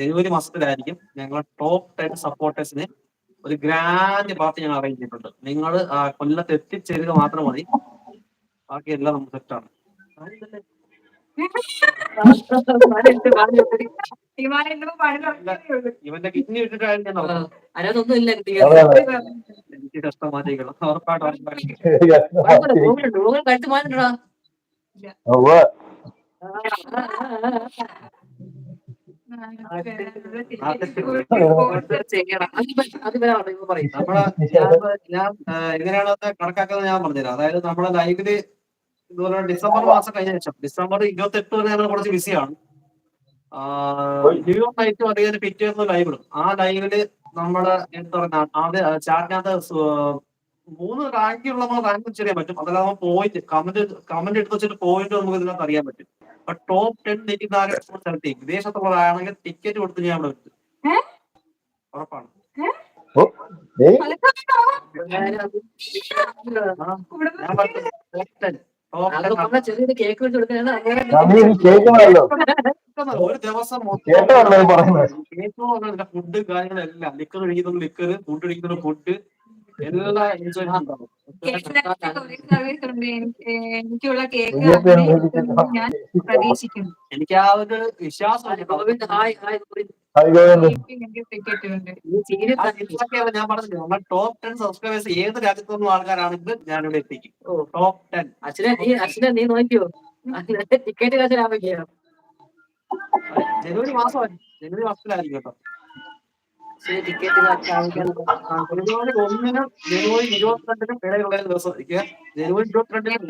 ജനുവരി മാസത്തിലായിരിക്കും ഞങ്ങൾ ടോപ്പ് 10 സപ്പോർട്ടേഴ്സിന് ഒരു grand party ഞങ്ങൾ അറേഞ്ച് ചെയ്തിട്ടുണ്ട്. നിങ്ങൾ കൊല്ലത്ത് എത്തിച്ചേരുക മാത്രം മതി, ബാക്കി എല്ലാം നമുക്ക് സെറ്റാണ്. ഇവന്റെ കിഡ്നി ഇട്ടിട്ടായിരുന്നു അതിനകത്തൊന്നും ഇല്ല. എനിക്ക് കഷ്ടമാറ്റിക്കണം കഴുത്ത് മാറ്റണ്ടാ. ഞാൻ എങ്ങനെയാണെന്ന് കണക്കാക്കുന്നത് ഞാൻ പറഞ്ഞുതരാം. അതായത് നമ്മുടെ ലൈവില് ഇതുപോലെ ഡിസംബർ മാസം കഴിഞ്ഞ ശേഷം ഡിസംബർ 28 വരെ ഞങ്ങൾ കുറച്ച് ബിസിയാണ്. ന്യൂ ഇയർ നൈറ്റ് അറിയാൻ പിറ്റേന്ന് ലൈവ് ഇടും. ആ ലൈവില് നമ്മള് എന്താ പറഞ്ഞാൽ ആദ്യ ചാറ്റിനകത്ത് 3 റാങ്കുള്ള റാങ്ക് ചെയ്യാൻ പറ്റും. അതല്ലാതെ പോയിന്റ് കമന്റ് എടുത്ത് വെച്ചിട്ട് പോയിന്റ് നമുക്ക് ഇതിനകത്ത് അറിയാൻ പറ്റും. അപ്പൊ ടോപ്പ് 10 നിൽക്കുന്ന സെലക്ട് ചെയ്യും. വിദേശത്തുള്ളതാണെങ്കിൽ ടിക്കറ്റ് കൊടുത്ത് ഞാൻ അവിടെ വെക്കും. ഉറപ്പാണ്. ചെറിയൊരു കേക്ക് വെച്ച് കൊടുക്കാനാണ് ഒരു ദിവസം ഫുഡ് കാര്യങ്ങളെല്ലാം ലിക്കർ കഴിക്കുന്ന ലിക്കർ, ഫുഡ് കഴിക്കുന്ന ഫുഡ് എല്ലാ എൻജോയ്മെന്റ് ഉണ്ടാവും. എനിക്കുള്ള കേക്ക് ഞാൻ പ്രതീക്ഷിക്കുന്നു. എനിക്ക് ആ ഒരു വിശ്വാസം ഞാൻ പറഞ്ഞു. നമ്മൾ ടോപ്പ് 10 സബ്സ്ക്രൈബേഴ്സ് ഏത് രാജ്യത്തു നിന്നും ആൾക്കാരാണെങ്കിലും ഞാനിവിടെ എത്തിക്കും. ടോപ്പ് 10. അച്ഛനെ നീ നോക്കിയോ ടിക്കറ്റ് കാശിനാവുകയോ? ജനുവരി മാസത്തിലായിരിക്കും കേട്ടോ. ടിക്കറ്റ് ജനുവരി 1-നും ജനുവരി 22-നും ഇടയിലുള്ള ദിവസം ജനുവരി 22-നും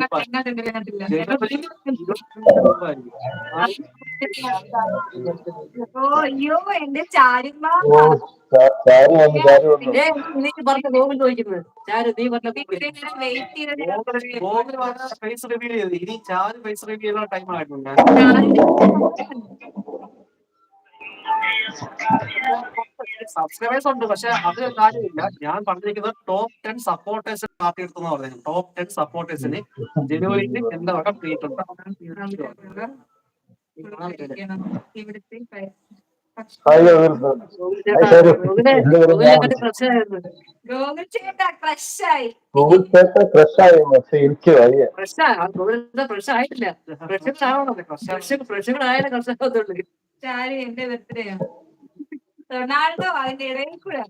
അയ്യോ എന്റെ ചാരുമ്മ പറഞ്ഞ ഗോകുൽ ചോദിക്കുന്നത്. ചാരു നീ പറഞ്ഞ ഫേസ് റിവീൽ ചെയ്ത് ഇനി ചാരു ഫേസ് റിവീൽ ചെയ്യുന്ന ടൈം ആയിട്ടുണ്ട്. സബ്സ്ക്രൈബേഴ്സ് ഉണ്ട്, പക്ഷെ അത് കാര്യമില്ല. ഞാൻ പറഞ്ഞിരിക്കുന്നത് ടോപ്പ് 10 സപ്പോർട്ടേഴ്സ് മാറ്റിയെടുത്തെന്ന് പറഞ്ഞു. ടോപ്പ് 10 സപ്പോർട്ടേഴ്സിന് ജനുവരിയിൽ എന്താ വക ട്രീറ്റ് ഉണ്ട്. ഇവിടുത്തെ ചാരി എന്റെ ബർത്ത്ഡേയാ. റൊണാൾഡോ അതിന്റെ ഇടയിൽ കൂടെ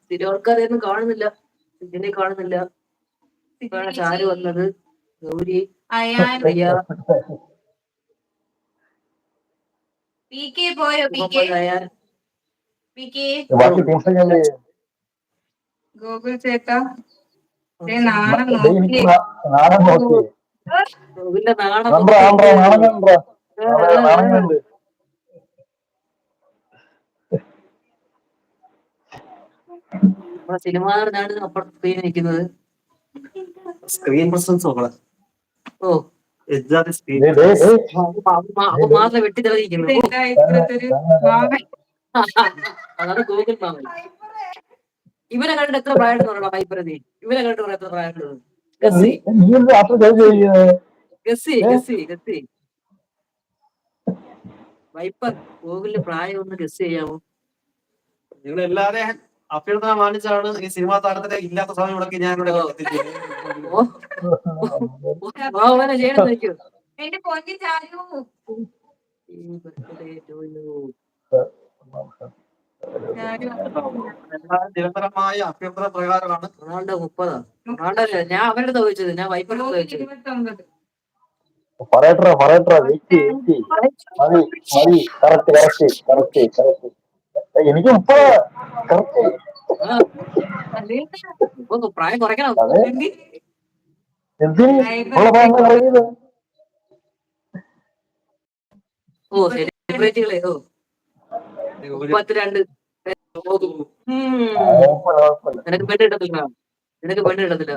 സ്ഥിര ആൾക്കാരെയൊന്നും കാണുന്നില്ല. ഇതിനെ കാണുന്നില്ല. ചാരു വന്നത് ഗൗരി പോയോ ഗോകുൽ ചേട്ടാ നാണം നോക്കി സിനിമ അപ്പുറത്ത് സ്ക്രീൻ നിൽക്കുന്നത്. സ്ക്രീൻ പ്രസൻസ് നോക്കണം. ഓ മാത്രം വെട്ടി തെളിയിക്കുന്നത്. അതാണ് ഗൂഗിൾ മാമൻ. ഇവരെ കണ്ടിട്ട് എത്ര പ്രായം പറയണം വൈപ്പറതി? ഇവരെ കണ്ടിട്ട് പറയാം എത്ര പ്രായം? വൈപ്പർ ഗൂഗിളിന്റെ പ്രായം ഒന്ന് ഗസ് ചെയ്യാമോ? നിങ്ങൾ എല്ലാവരെയും അഭ്യർത്ഥന മാനിച്ചാണ് ഈ സിനിമാ താരത്തിലെ ഇല്ലാത്ത സമയം മുടക്കി ഞാൻ ഇവിടെ ചെയ്യണം. എന്റെ പൊന്നി ചാരു നിരന്തരമായ അഭ്യർത്ഥന പ്രകാരമാണ്. റൊണാൾഡോ 30. റൊണാൾഡോ ഞാൻ അവരുടെ ചോദിച്ചത്, ഞാൻ വൈപ്പറിനെ ചോദിച്ചത്. എനിക്ക് പ്രായം കുറയ്ക്കണം. ഓ സെലിബ്രിറ്റികളെ 32. നിനക്ക് പെണ്ണ് കിട്ടത്തില്ല.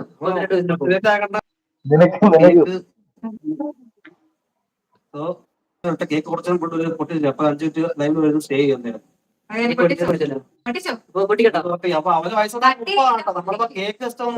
കേക്ക് കുറച്ചും പൊട്ടില്ല. അപ്പൊ 5 മിനിറ്റ് ലൈവ് വരുന്നത് സ്റ്റേ ചെയ്യുന്നേരം അതെ പൊട്ടിച്ചോ പൊട്ടിച്ചോ ഓക്കെ, അപ്പൊ അവന് വയസ്സ് കട്ട് ചെയ്യണ്ട. നമ്മളിപ്പോ കേക്ക് ഇഷ്ടം